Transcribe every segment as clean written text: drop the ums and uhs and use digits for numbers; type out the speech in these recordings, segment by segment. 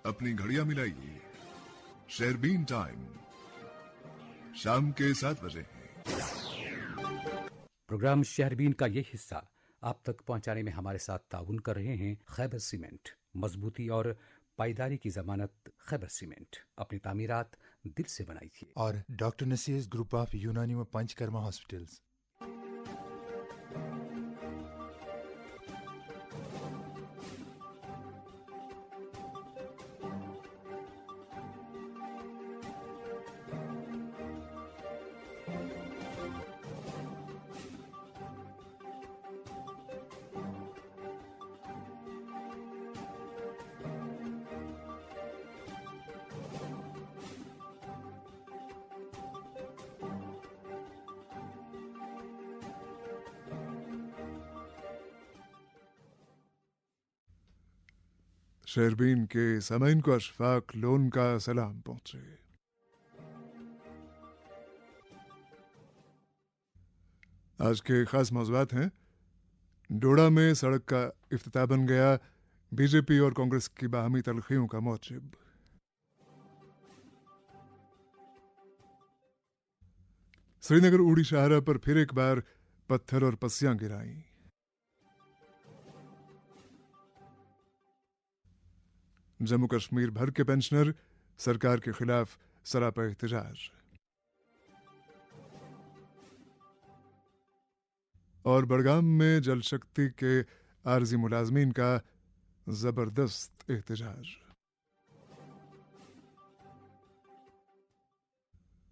अपनी घड़ियां मिलाइए। शेरबीन टाइम शाम के 7 बजे है। प्रोग्राम शहरबीन का ये हिस्सा आप तक पहुंचाने में हमारे साथ ताउन कर रहे हैं खैबर सीमेंट। मजबूती और पायदारी की जमानत खैबर सीमेंट। अपनी तामीरात दिल से बनाइए। और डॉक्टर नसीर ग्रुप ऑफ यूनानी व पंचकर्मा हॉस्पिटल्स। शेरबीन के सामीन को अशफाक लोन का सलाम पहुंचे। आज के खास मौज़ूआत हैं। डोडा में सड़क का इफ्तिताह बन गया बीजेपी और कांग्रेस की बाहमी तलखियों का मौजिब। श्रीनगर ऊड़ी शाहरा पर फिर एक बार पत्थर और पस्सियां गिराईं। जम्मू कश्मीर भर के पेंशनर सरकार के खिलाफ सरापा एहतजाज। और बड़गाम में जल शक्ति के आरजी मुलाजमीन का जबरदस्त एहतजाज।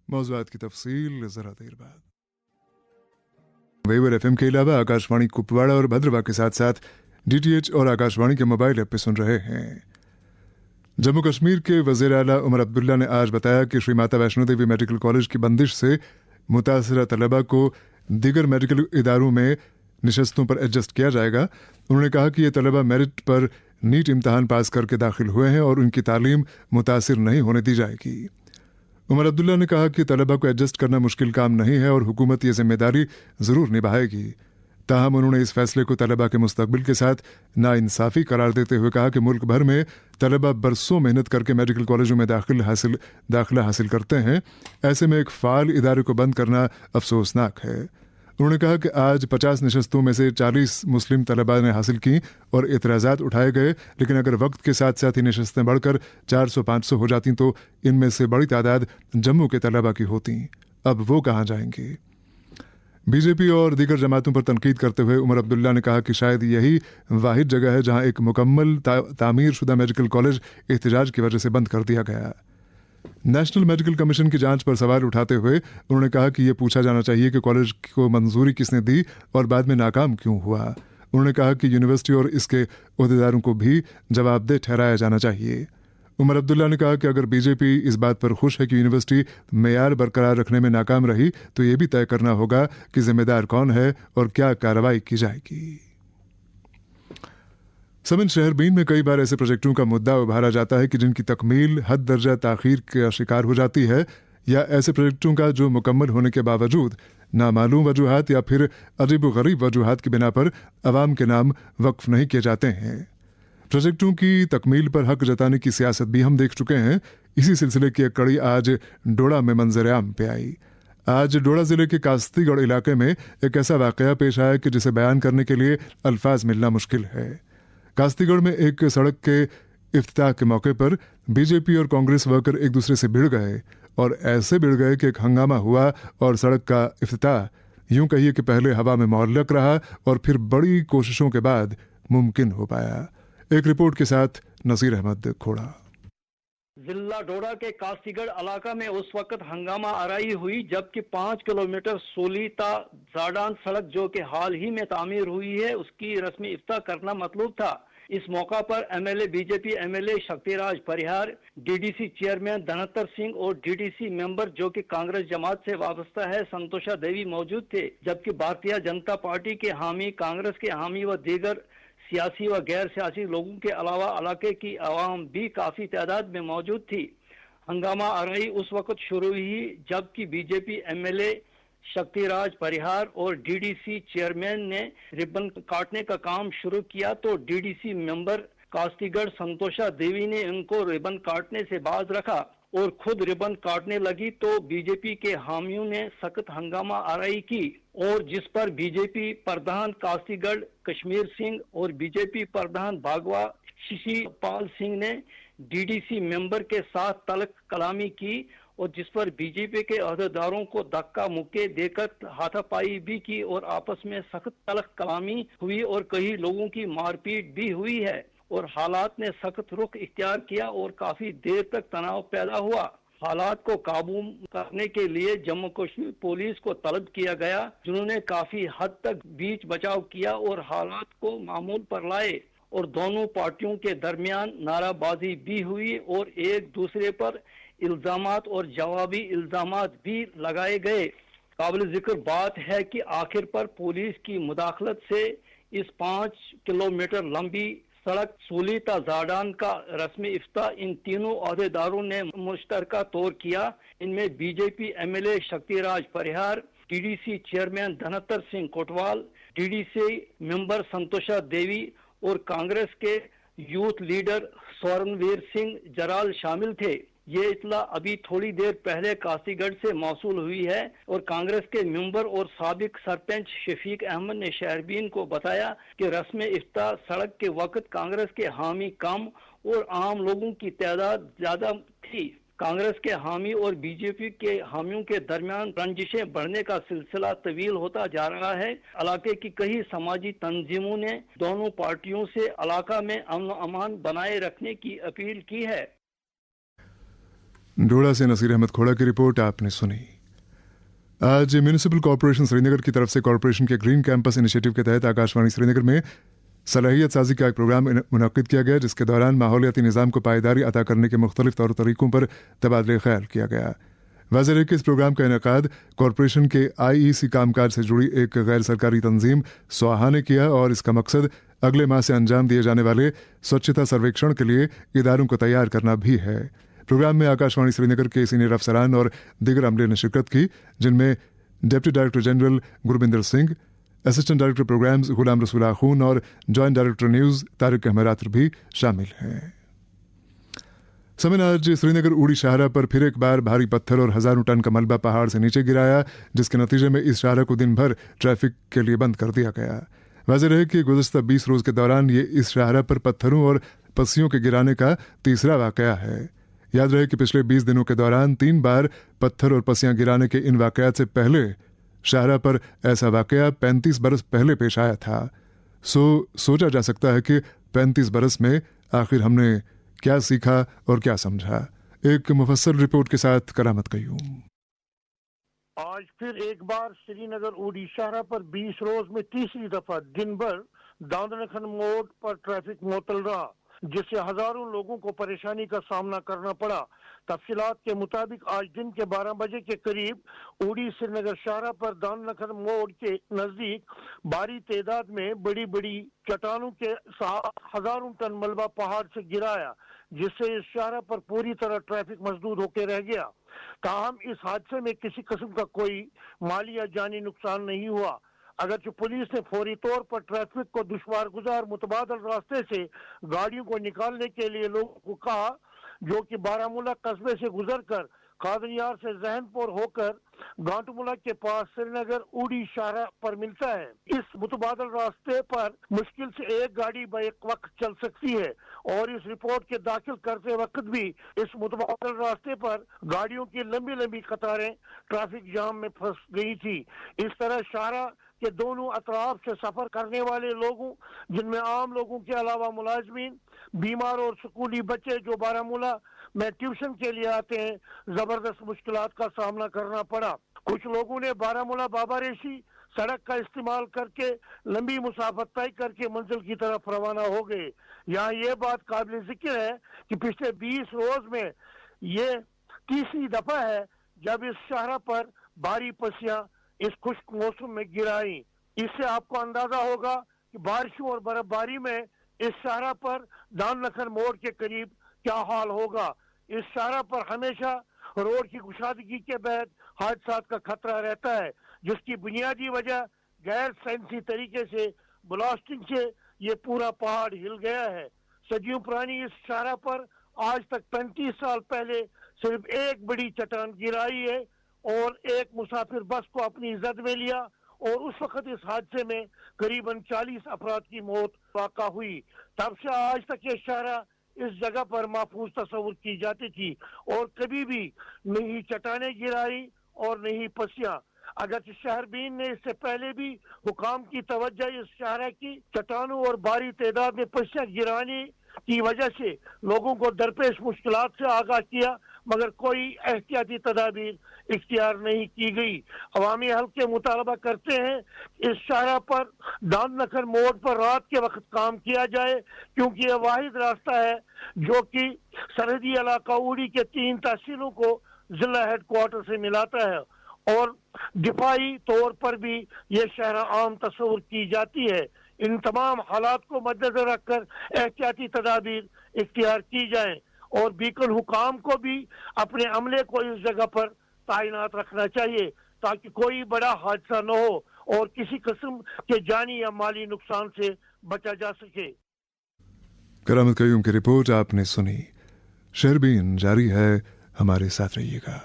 मौज़ूआत की तफसील जरा देर बाद। वेवर एफएम के अलावा आकाशवाणी कुपवाड़ा और भद्रवा के साथ साथ डीटीएच और आकाशवाणी के मोबाइल ऐप पे सुन रहे हैं। जम्मू कश्मीर के वज़ीर आला उमर अब्दुल्ला ने आज बताया कि श्री माता वैष्णो देवी मेडिकल कॉलेज की बंदिश से मुतासरा तलबा को दीगर मेडिकल इदारों में निशस्तों पर एडजस्ट किया जाएगा। उन्होंने कहा कि ये तलबा मेरिट पर नीट इम्तहान पास करके दाखिल हुए हैं और उनकी तालीम मुतासिर नहीं होने दी जाएगी। उमर अब्दुल्ला ने कहा कि तलबा को एडजस्ट करना मुश्किल काम नहीं है और हुकूमत ये जिम्मेदारी ज़रूर निभाएगी। ताहम उन्होंने इस फैसले को तलबा के मुस्तकबिल के साथ नाइंसाफ़ी करार देते हुए कहा कि मुल्क भर में तलबा बरसों मेहनत करके मेडिकल कॉलेजों में दाखिला हासिल करते हैं। ऐसे में एक फ़ाल इदारे को बंद करना अफसोसनाक है। उन्होंने कहा कि आज 50 निशस्तों में से 40 मुस्लिम तलबा ने हासिल की और एतराज़ात उठाए गए, लेकिन अगर वक्त के साथ साथ ही निशस्तें बढ़कर 400-500 हो जाती तो इनमें से बड़ी तादाद जम्मू के तलबा की होती। अब वो कहाँ जाएंगे। बीजेपी और दीगर जमातों पर तनकीद करते हुए उमर अब्दुल्ला ने कहा कि शायद यही वाहिद जगह है जहां एक मुकम्मल तामीर शुदा मेडिकल कॉलेज एहतजाज की वजह से बंद कर दिया गया। नेशनल मेडिकल कमीशन की जांच पर सवाल उठाते हुए उन्होंने कहा कि ये पूछा जाना चाहिए कि कॉलेज को मंजूरी किसने दी और बाद में नाकाम क्यों हुआ। उन्होंने कहा कि यूनिवर्सिटी और इसके ओहदेदारों को भी जवाबदेह ठहराया जाना चाहिए। उमर अब्दुल्ला ने कहा कि अगर बीजेपी इस बात पर खुश है कि यूनिवर्सिटी मेयार बरकरार रखने में नाकाम रही तो ये भी तय करना होगा कि जिम्मेदार कौन है और क्या कार्रवाई की जाएगी। समन शहरबीन में कई बार ऐसे प्रोजेक्टों का मुद्दा उभारा जाता है कि जिनकी तकमील हद दर्जा ताखीर का शिकार हो जाती है, या ऐसे प्रोजेक्टों का जो मुकम्मल होने के बावजूद नामालूम वजूहात या फिर अजीब व गरीब वजूहात की बिना पर अवाम के नाम वक्फ नहीं किए जाते हैं। प्रोजेक्टों की तकमील पर हक जताने की सियासत भी हम देख चुके हैं। इसी सिलसिले की एक कड़ी आज डोडा में मंजर आम पे आई। आज डोडा जिले के कास्तीगढ़ इलाके में एक ऐसा वाकया पेश आया कि जिसे बयान करने के लिए अल्फाज मिलना मुश्किल है। कास्तीगढ़ में एक सड़क के इफ्तिताह के मौके पर बीजेपी और कांग्रेस वर्कर एक दूसरे से भिड़ गए और ऐसे भिड़ गए कि एक हंगामा हुआ और सड़क का इफ्तिताह यूं कहिए कि पहले हवा में मुअल्लक रहा और फिर बड़ी कोशिशों के बाद मुमकिन हो पाया। एक रिपोर्ट के साथ नसीर अहमद खोड़ा। जिला डोडा के कास्तीगढ़ इलाका में उस वक्त हंगामा आराई हुई जबकि 5 किलोमीटर सोलीता जाडान सड़क जो कि हाल ही में तामीर हुई है उसकी रस्मी इफ्ताह करना मतलूब था। इस मौका पर एमएलए बीजेपी एमएलए शक्तिराज परिहार, डीडीसी चेयरमैन धनतर सिंह और डीडीसी मेंबर जो कि कांग्रेस जमात से वाबस्ता है संतोषा देवी मौजूद थे, जबकि भारतीय जनता पार्टी के हामी, कांग्रेस के हामी व दीगर सियासी व गैर सियासी लोगों के अलावा इलाके की आवाम भी काफी तादाद में मौजूद थी। हंगामा आराई उस वक्त शुरू हुई जबकि बीजेपी एमएलए शक्तिराज परिहार और डीडीसी चेयरमैन ने रिबन काटने का काम शुरू किया तो डीडीसी मेंबर कास्तीगढ़ संतोषा देवी ने उनको रिबन काटने से बाज रखा और खुद रिबन काटने लगी तो बीजेपी के हामियों ने सख्त हंगामा आराई की और जिस पर बीजेपी प्रधान कास्तीगढ़ कश्मीर सिंह और बीजेपी प्रधान भागवा शिशिपाल सिंह ने डीडीसी मेंबर के साथ तल्ख कलामी की और जिस पर बीजेपी के अहदेदारों को धक्का मुक्के देकर हाथापाई भी की और आपस में सख्त तल्ख कलामी हुई और कई लोगों की मारपीट भी हुई है और हालात ने सख्त रुख इख्तियार किया और काफी देर तक तनाव पैदा हुआ। हालात को काबू करने के लिए जम्मू कश्मीर पुलिस को तलब किया गया, जिन्होंने काफी हद तक बीच बचाव किया और हालात को मामूल पर लाए और दोनों पार्टियों के दरमियान नाराबाजी भी हुई और एक दूसरे पर इल्जामात और जवाबी इल्जामात भी लगाए गए। काबिल जिक्र बात है कि आखिर पर पुलिस की मुदाखलत से इस 5 किलोमीटर लंबी सड़क सूलीता जाडान का रस्मी इफ्ता इन तीनों अहदेदारों ने मुश्तरका तौर किया। इनमें BJP MLA Shaktiraj Parihar, TDC chairman Dhantar Singh Kotwal, DDC member Santosha Devi और कांग्रेस के यूथ लीडर स्वर्णवीर सिंह जराल शामिल थे। ये इतला अभी थोड़ी देर पहले कासीगढ़ से मौसूल हुई है और कांग्रेस के मेंबर और साबिक सरपंच शफीक अहमद ने शहरबीन को बताया कि रस्म इफ्ता सड़क के वक्त कांग्रेस के हामी कम और आम लोगों की तादाद ज्यादा थी। कांग्रेस के हामी और बीजेपी के हामियों के दरमियान रंजिशें बढ़ने का सिलसिला तवील होता जा रहा है। इलाके की कई समाजी तंजीमों ने दोनों पार्टियों से इलाका में अमन अमान बनाए रखने की अपील की है। डोडा से नसीर अहमद खोड़ा की रिपोर्ट आपने सुनी। आज म्यूनिसिपल कॉरपोरेशन श्रीनगर की तरफ से कॉरपोरेशन के ग्रीन कैंपस इनिशिएटिव के तहत आकाशवाणी श्रीनगर में सलाहियत साजी का एक प्रोग्राम मुनक्किद किया गया, जिसके दौरान माहौलियाती निज़ाम को पायदारी अता करने के मुख्तलिफ तौर तरीकों पर तबादले ख्याल किया गया। वाज़ेह है कि इस प्रोग्राम का इनेकाद कॉरपोरेशन के IEC कामकाज से जुड़ी एक गैर सरकारी तंजीम स्वाहा ने किया और इसका मकसद अगले माह से अंजाम दिए जाने वाले स्वच्छता सर्वेक्षण के लिए इदारों को तैयार करना भी है। प्रोग्राम में आकाशवाणी श्रीनगर के सीनियर अफसरान और दीगर अमले ने शिरकत की, जिनमें deputy director general Gurbinder Singh, assistant director programmes Ghulam Rasool Khoon और joint director news Tariq Ahmad Rather भी शामिल हैं। समय आज श्रीनगर उड़ी शाहरा पर फिर एक बार भारी पत्थर और हजारों टन का मलबा पहाड़ से नीचे गिराया, जिसके नतीजे में इस शाहरा को दिन भर ट्रैफिक के लिए बंद कर दिया गया। वाज़ेह रहे कि गुज़श्ता 20 रोज के दौरान ये इस शाहरा पर पत्थरों और पस्सियों के गिराने का तीसरा वाकया है। याद रहे कि पिछले 20 दिनों के दौरान 3 बार पत्थर और पस्सियां गिराने के इन वाकयात से पहले शाहरा पर ऐसा वाकया 35 बरस पहले पेश आया था। सोचा जा सकता है कि 35 बरस में आखिर हमने क्या सीखा और क्या समझा। एक मुफस्सल रिपोर्ट के साथ करामत कयूम। आज फिर एक बार श्रीनगर उड़ी शाहरा पर 20 रोज में तीसरी दफा दिन भर दांदनखन मोड़ पर ट्रैफिक मुअत्तल रहा, जिससे हजारों लोगों को परेशानी का सामना करना पड़ा। तफसीलात के मुताबिक आज दिन के 12 बजे के करीब उड़ी श्रीनगर शाहरा पर दाननखर मोड़ के नजदीक भारी तादाद में बड़ी बड़ी चट्टानों के साथ हजारों टन मलबा पहाड़ से गिराया, जिससे इस शाहरा पर पूरी तरह ट्रैफिक मसदूद होकर रह गया। ताहम इस हादसे में किसी किस्म का कोई माली या जानी नुकसान नहीं हुआ। अगरचे पुलिस ने फौरी तौर पर ट्रैफिक को दुश्वार गुजार मुतबादल रास्ते से गाड़ियों को निकालने के लिए लोगों को कहा, जो कि बारामूला कस्बे से गुजरकर कादरियार से जहनपुर होकर गांटमुला के पास श्रीनगर उड़ी शाहरा पर मिलता है। इस मुतबादल रास्ते पर मुश्किल से एक गाड़ी बैक वक्त चल सकती है और इस रिपोर्ट के दाखिल करते वक्त भी इस मुतबादल रास्ते पर गाड़ियों की लंबी लंबी कतारें ट्रैफिक जाम में फंस गई थी। इस तरह शाहरा के दोनों अतराफ से सफर करने वाले लोगों, जिनमें आम लोगों के अलावा मुलाजमीन, बीमार और स्कूली बच्चे जो बारामूला में ट्यूशन के लिए आते हैं, जबरदस्त मुश्किलात का सामना करना पड़ा। कुछ लोगों ने बारामूला बाबा रेशी सड़क का इस्तेमाल करके लंबी मुसाफत तय करके मंजिल की तरफ रवाना हो गए। यहाँ ये बात काबिल जिक्र है कि पिछले 20 रोज में ये तीसरी दफा है जब इस शाहरा पर भारी पस्सियां इस खुश्क मौसम में गिराई। इससे आपको अंदाजा होगा कि बारिशों और बर्फबारी में इस शाहरा पर दाननखर मोड़ के करीब क्या हाल होगा। इस शाहरा पर हमेशा रोड की कुशादगी के बाद हादसा का खतरा रहता है, जिसकी बुनियादी वजह गैर साइंसी तरीके से ब्लास्टिंग से ये पूरा पहाड़ हिल गया है। सदियों पुरानी इस शाहरा पर आज तक 35 साल पहले सिर्फ एक बड़ी चट्टान गिराई है और एक मुसाफिर बस को अपनी जद में लिया और उस वक्त इस हादसे में करीबन 40 अफराद की मौत वाक़ा हुई। तब से आज तक ये शाहरा इस जगह पर महफूज तस्वुर की जाती थी और कभी भी नहीं चट्टानें गिराई और नहीं पसियां। अगर शहरबीन ने इससे पहले भी हुकाम की तवज्जो इस शाहरा की चट्टानों और भारी तादाद में पसियां गिराने की वजह से लोगों को दरपेश मुश्किलात से आगाह किया, मगर कोई एहतियाती तदाबीर इख्तियार नहीं की गई। अवामी हल्के मुतालबा करते हैं इस शाहरा पर दांद नखर मोड़ पर रात के वक्त काम किया जाए, क्योंकि यह वाहिद रास्ता है जो कि सरहदी इलाका उड़ी के 3 तहसीलों को जिला हेडक्वार्टर से मिलाता है और दिफाई तौर पर भी यह शहर आम तस्वुर की जाती है। इन तमाम हालात को मद्देनजर रखकर एहतियाती तदाबीर इख्तियार की जाए और बीकन हुकाम को भी अपने अमले को इस जगह पर तैनात रखना चाहिए ताकि कोई बड़ा हादसा न हो और किसी किस्म के जानी या माली नुकसान से बचा जा सके। करामत कयूम की रिपोर्ट आपने सुनी। शहरबीन जारी है, हमारे साथ रहिएगा।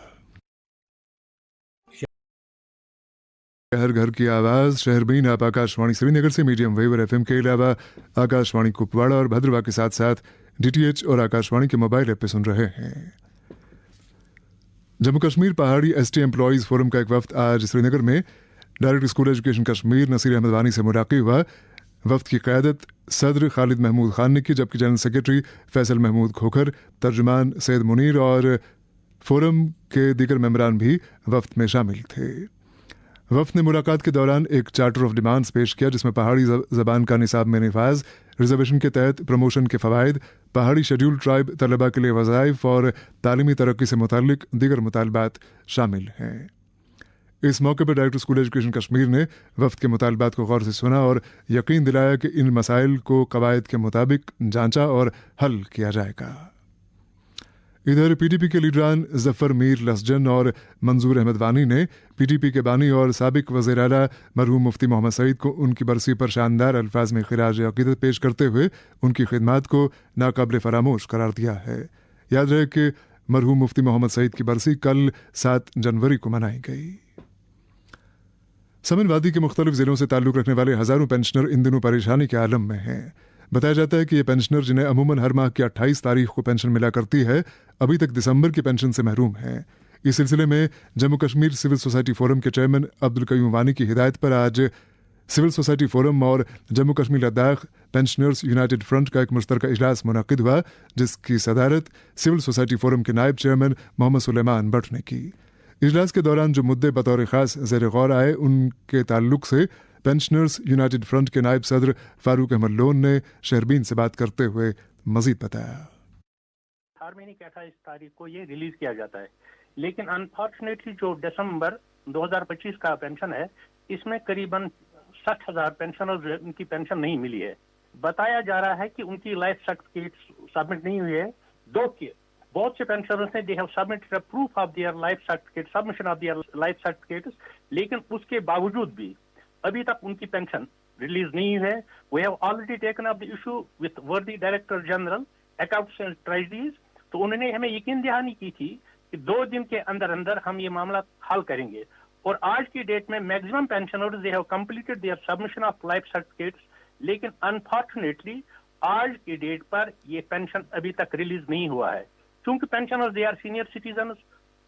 हर घर की आवाज शहरबीन आप आकाशवाणी श्रीनगर से मीडियम वेव और एफएम के अलावा आकाशवाणी कुपवाड़ा और भद्रवा के साथ साथ डीटीएच और आकाशवाणी के मोबाइल ऐप पे सुन रहे हैं। जम्मू कश्मीर पहाड़ी एसटी एम्प्लॉयज फोरम का एक वफ्द आज श्रीनगर में director school education Kashmir Nasir Ahmad Wani से मुलाकात हुआ। वफ्द की क़यादत सदर खालिद महमूद खान ने की, जबकि जनरल सेक्रेटरी फैसल महमूद खोखर, तर्जुमान सैयद मुनीर और फोरम के दीगर मेंबरान भी वफ्द में शामिल थे। वफ्द ने मुलाकात के दौरान एक चार्टर ऑफ डिमांड्स पेश किया जिसमें पहाड़ी ज़बान का निसाब में नफाज, रिजर्वेशन के तहत प्रमोशन के फ़वाइद, पहाड़ी शेड्यूल ट्राइब तलबा के लिए वज़ाइफ और तालीमी तरक्की से मुताल्लिक दीगर मुतालबात शामिल हैं। इस मौके पर डायरेक्टर स्कूल एजुकेशन कश्मीर ने वफ्द के मुतालबात को गौर से सुना और यकीन दिलाया कि इन मसाइल को कवायद के मुताबिक जांचा और हल किया जाएगा। इधर पीडीपी के लीडरान जफर मीर लसजन और मंजूर अहमद वानी ने पीडीपी के बानी और साबिक वज़ीर आला मरहूम मुफ्ती मोहम्मद सईद को उनकी बरसी पर शानदार अल्फाज में खिराज अक़ीदत पेश करते हुए उनकी खिदमात को नाकाबिल फरामोश करार दिया है। याद रहे कि मरहूम मुफ्ती मोहम्मद सईद की बरसी कल 7 जनवरी को मनाई गई। समन वादी के मुख्तलिफ जिलों से ताल्लुक़ रखने वाले हज़ारों पेंशनर इन दिनों परेशानी के आलम में हैं। बताया जाता है कि ये पेंशनर जिन्हें अमूमन हर माह की 28 तारीख को पेंशन मिला करती है, अभी तक दिसंबर की पेंशन से महरूम हैं। इस सिलसिले में Jammu Kashmir civil society forum के चेयरमैन अब्दुल कयूम वानी की हिदायत पर आज सिविल सोसाइटी फोरम और Jammu Kashmir Ladakh pensioners united front का एक मुश्तरका इजलास मुनक्किद हुआ, जिसकी सदारत सिविल सोसाइटी फोरम के नायब चेयरमैन मोहम्मद सुलेमान भट्ट ने की। इजलास के दौरान जो मुद्दे बतौर ख़ास ज़ेर गौर आए, उनके ताल्लुक से पेंशनर्स यूनाइटेड फ्रंट के नायब सदर फारूक अहमद लोन ने शहरबीन से बात करते हुए मजीद बताया। हर महीने की 28 तारीख को ये रिलीज किया जाता है, लेकिन अनफॉर्चुनेटली जो दिसंबर 2025 का पेंशन है, इसमें करीबन 60,000 पेंशनर्स उनकी पेंशन नहीं मिली है। बताया जा रहा है कि उनकी लाइफ सर्टिफिकेट सबमिट नहीं हुई है। बहुत से पेंशनर्स ने they have submitted proof of their life certificate, submission of their life certificates, लेकिन उसके बावजूद भी अभी तक उनकी पेंशन रिलीज नहीं हुई है। We have already taken up the issue with वर्दी director general accounts and treasuries, तो उन्होंने हमें यकीन दहानी की थी कि 2 दिन के अंदर अंदर हम ये मामला हल करेंगे। और आज की डेट में maximum pensioners they have completed there submission of life certificates, लेकिन अनफॉर्चुनेटली आज की डेट पर ये पेंशन अभी तक रिलीज नहीं हुआ है। क्योंकि pensioners they are senior citizen,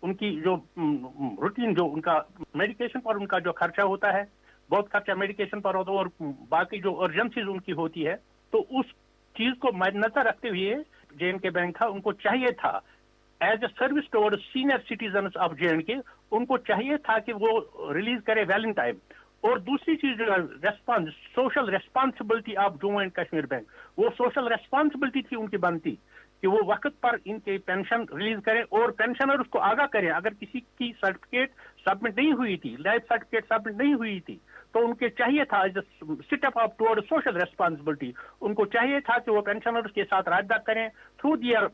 उनकी जो रूटीन जो उनका मेडिकेशन पर उनका जो खर्चा होता है, बहुत खर्चा मेडिकेशन पर होता है और बाकी जो अर्जेंसीज उनकी होती है, तो उस चीज को मद्देनजर रखते हुए जे.एंड.के बैंक था, उनको चाहिए था as a service towards senior citizen of J and K, उनको चाहिए था कि वो रिलीज करे वेल इन टाइम। और दूसरी चीज जो response social responsibility of Jammu and Kashmir bank, वो सोशल रेस्पॉन्सिबिलिटी थी उनकी बनती कि वो वक्त पर इनके पेंशन रिलीज करें और पेंशनर उसको आगाह करें। अगर किसी की सर्टिफिकेट सबमिट नहीं हुई थी, लाइफ सर्टिफिकेट सबमिट नहीं हुई थी, तो उनके चाहिए था step up toward social responsibility, उनको चाहिए था कि वो पेंशनर्स के साथ राब्ता करें थ्रू दियर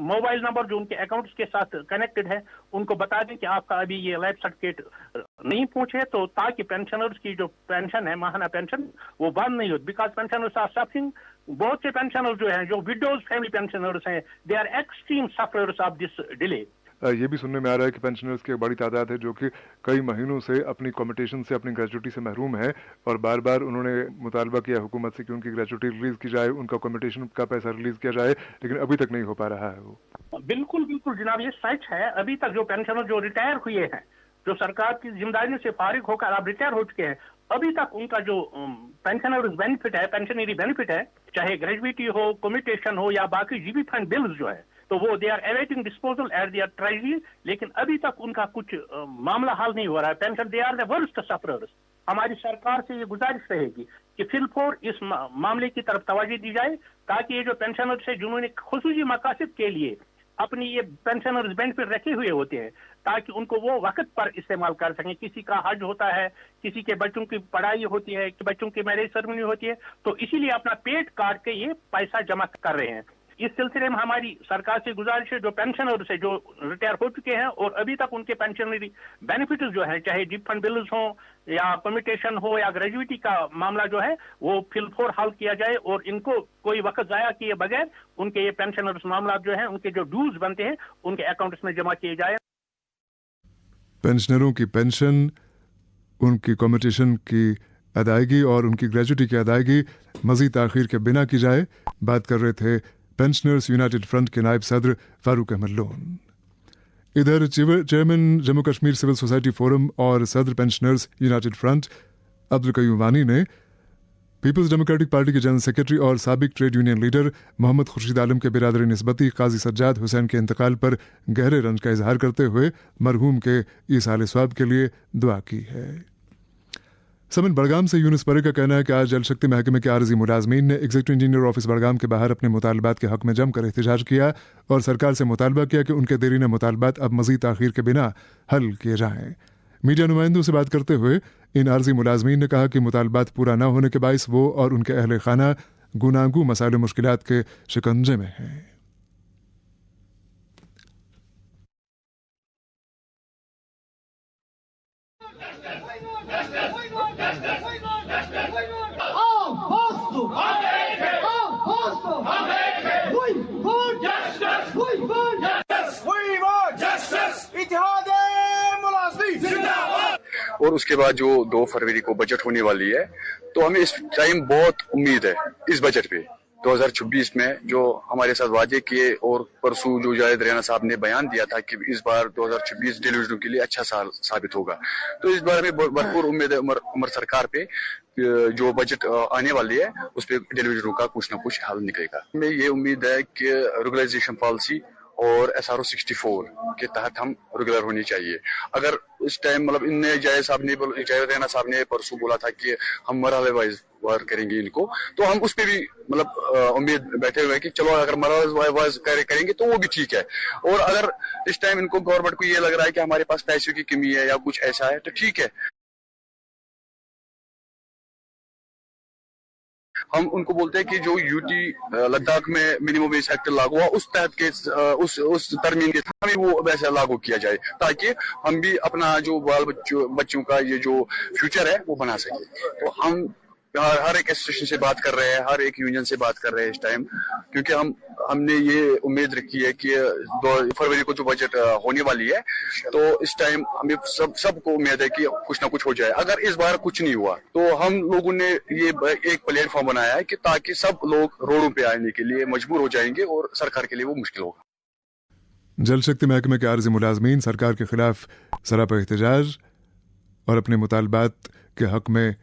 मोबाइल नंबर जो उनके अकाउंट्स के साथ कनेक्टेड है, उनको बता दें कि आपका अभी ये लाइफ सर्टिफिकेट नहीं पहुंचे, तो ताकि पेंशनर्स की जो पेंशन है, माहाना पेंशन, वो बंद नहीं हो, बिकॉज पेंशनर्स आर सफरिंग। बहुत से पेंशनर्स जो हैं, जो विडोज फैमिली पेंशनर्स हैं, they are extreme sufferers of this delay. ये भी सुनने में आ रहा है कि पेंशनर्स की एक बड़ी तादाद है जो कि कई महीनों से अपनी कम्यूटेशन से, अपनी ग्रेजुटी से महरूम है, और बार बार उन्होंने मुतालबा किया हुकूमत से कि उनकी ग्रेजुटी रिलीज की जाए, उनका कम्यूटेशन का पैसा रिलीज किया जाए, लेकिन अभी तक नहीं हो पा रहा है वो। बिल्कुल बिल्कुल जनाब, ये सच है। अभी तक जो पेंशनर जो रिटायर हुए हैं, जो सरकार की जिम्मेदारियों से फारिग होकर आप रिटायर हो चुके हैं, अभी तक उनका जो पेंशनर बेनिफिट है, पेंशनरी बेनिफिट है, चाहे ग्रेजुटी हो, कम्यूटेशन हो या बाकी जीबी फंड बिल्स जो है, तो वो they are awaiting disposal at their treasury, लेकिन अभी तक उनका कुछ मामला हल नहीं हो रहा है। Pension, they are the worst sufferers. हमारी सरकार से ये गुजारिश रहेगी कि फिलफौर इस मामले की तरफ तवज्जो दी जाए, ताकि ये जो पेंशनर्स है जिन्होंने खुसूसी मकासद के लिए अपनी ये पेंशनर्स बेनिफिट रखे हुए होते हैं, ताकि उनको वो वक्त पर इस्तेमाल कर सकें। किसी का हज होता है, किसी के बच्चों की पढ़ाई होती है, बच्चों की मैरिज सेरेमनी होती है, तो इसीलिए अपना पेट काट के ये पैसा जमा कर रहे हैं। इस सिलसिले में हमारी सरकार से गुजारिश है, जो पेंशनर्स है जो रिटायर हो चुके हैं और अभी तक उनके पेंशनरी बेनिफिट्स जो है, चाहे जीप फंड बिल्स हो या कम्यूटेशन हो या ग्रेजुटी का मामला जो है, वो फिलफौर हल किया जाए और इनको कोई वक्त जाया किए बगैर उनके ये पेंशनर्स मामला जो है, उनके जो ड्यूज बनते हैं, उनके अकाउंट्स में जमा किए जाए। पेंशनरों की पेंशन, उनकी कम्यूटेशन की अदायगी और उनकी ग्रेजुटी की अदायगी मजीद ताखीर के बिना की जाए। बात कर रहे थे पेंशनर्स यूनाइटेड फ्रंट के नायब सदर फारूक अहमद लोन। इधर chairman Jammu Kashmir civil society forum और सदर pensioners united front Abdul Qayoom Wani ने पीपल्स डेमोक्रेटिक पार्टी के जनरल सेक्रेटरी और साबिक trade union leader Mohammad Khursheed Alam के बिरादर निस्बती काजी सज्जाद हुसैन के इंतकाल पर गहरे रंज का इजहार करते हुए मरहूम के ईसाल स्वाब के लिए दुआ की है। समन बड़गाम से यूनुस परे का कहना है कि आज जल शक्ति महकमे के आरजी मुलाजमीन ने एग्जीक्यूटिव इंजीनियर ऑफिस बड़गाम के बाहर अपने मुतालबात के हक में जमकर एहतजाज किया और सरकार से मुतालबा किया कि उनके देरीने मुतालबात अब मजीद ताखीर के बिना हल किए जाएं। मीडिया नुमाइंदों से बात करते हुए इन आरजी मुलाजमीन ने कहा कि मुतालबात पूरा न होने के बाइस वो और उनके अहले खाना गुनागू मसाइल मुश्किलात के शिकंजे में हैं। और उसके बाद जो 2 फरवरी को बजट होने वाली है, तो हमें इस टाइम बहुत उम्मीद है इस बजट पे। 2026 में जो हमारे साथ वादे किए और परसों जो जावेद रैना साहब ने बयान दिया था कि इस बार 2026 डिलीवरियों के लिए अच्छा साल साबित होगा, तो इस बार हमें भरपूर उम्मीद है उमर सरकार पे जो बजट आने वाली है उस पर डिलीवरियों का कुछ ना कुछ हल निकलेगा। हमें ये उम्मीद है कि रेगुलराइजेशन पॉलिसी और SRO 64 के तहत हम रेगुलर होनी चाहिए। अगर इस टाइम मतलब इनने जावेद रैना साहब ने परसों बोला था कि हम मरहले वाइज वर्क करेंगे इनको, तो हम उस पे भी मतलब उम्मीद बैठे हुए हैं कि चलो अगर मरहले वाइज करेंगे तो वो भी ठीक है। और अगर इस टाइम इनको गवर्नमेंट को ये लग रहा है कि हमारे पास पैसे की कमी है या कुछ ऐसा है, तो ठीक है, हम उनको बोलते हैं कि जो यूटी लद्दाख में मिनिमम वेज एक्ट लागू हुआ उस तहत के उस तरमीम के हमें वो वैसा लागू किया जाए, ताकि हम भी अपना जो बाल बच्चों का ये जो फ्यूचर है वो बना सके। तो हम हर एक एसोसिएशन से बात कर रहे हैं, हर एक यूनियन से बात कर रहे हैं इस टाइम, क्योंकि हमने ये उम्मीद रखी है कि 2 फरवरी को जो बजट होने वाली है, तो इस टाइम हमें सबको उम्मीद है कि कुछ ना कुछ हो जाए। अगर इस बार कुछ नहीं हुआ तो हम लोगों ने ये एक प्लेटफॉर्म बनाया है कि ताकि सब लोग रोडों पे आने के लिए मजबूर हो जाएंगे और सरकार के लिए वो मुश्किल होगा। जल शक्ति महकमे के आरजी मुलाजमीन सरकार के खिलाफ सरापा एहतजाज और अपने मुतालबात के हक में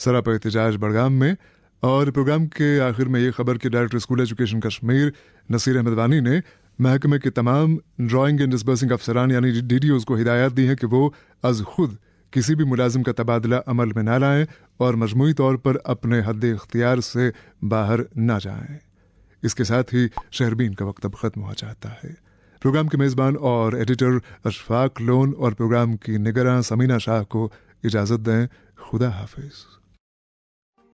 सरापा एहतजाज बड़गाम में। और प्रोग्राम के आखिर में ये खबर कि director school education Kashmir Nasir Ahmad Wani ने महकमे के तमाम ड्राइंग एंड डिस्बर्सिंग अफसरान यानी DDOs को हिदायत दी है कि वो अज खुद किसी भी मुलाजिम का तबादला अमल में ना लाएं और मजमूई तौर पर अपने हद इख्तियार से बाहर ना जाएं। इसके साथ ही शहरबीन का वक्त अब ख़त्म हो जाता है। प्रोग्राम के मेज़बान और एडिटर अशफाक लोन और प्रोग्राम की निगरान समीना शाह को इजाज़त दें। खुदा हाफिज़।